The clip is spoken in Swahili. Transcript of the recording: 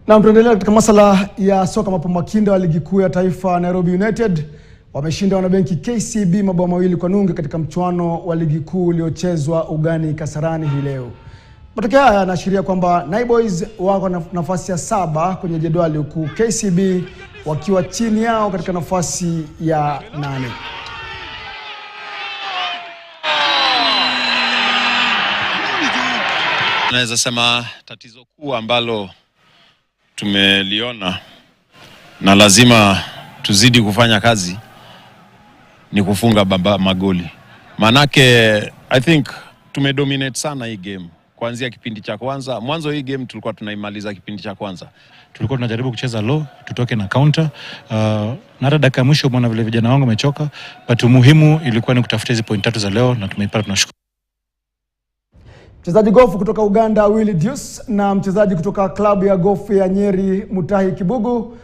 Na tunaendelea katika masala ya soka. Mapambakinda wa ligi kuu ya taifa Nairobi United wameshinda wanabenki KCB mabao 2-0 katika mchuano wa ligi kuu uliochezwa ugani Kasarani hii leo. Matokeo haya yanaashiria kwamba Naiboys wako na nafasi ya 7 kwenye jedwali, huku KCB wakiwa chini yao katika nafasi ya 8. Naweza sema tatizo kuu ambalo tumeliona na lazima tuzidi kufanya kazi ni kufunga magoli. Manake I think tumedominate sana hii game kuanzia kipindi cha kwanza. Mwanzo hii game tulikuwa tunaimaliza kipindi cha kwanza. Tulikuwa tunajaribu kucheza low, tutoke na counter. Na hata dakika mwisho mbona vile vijana wangu wamechoka, but muhimu ilikuwa ni kutafuta hizo point 3 za leo na tumeipata, tunashukuru. Mchezaji gofu kutoka Uganda Willy Deus na mchezaji kutoka klabu ya gofu ya Nyeri Mutahi Kibugu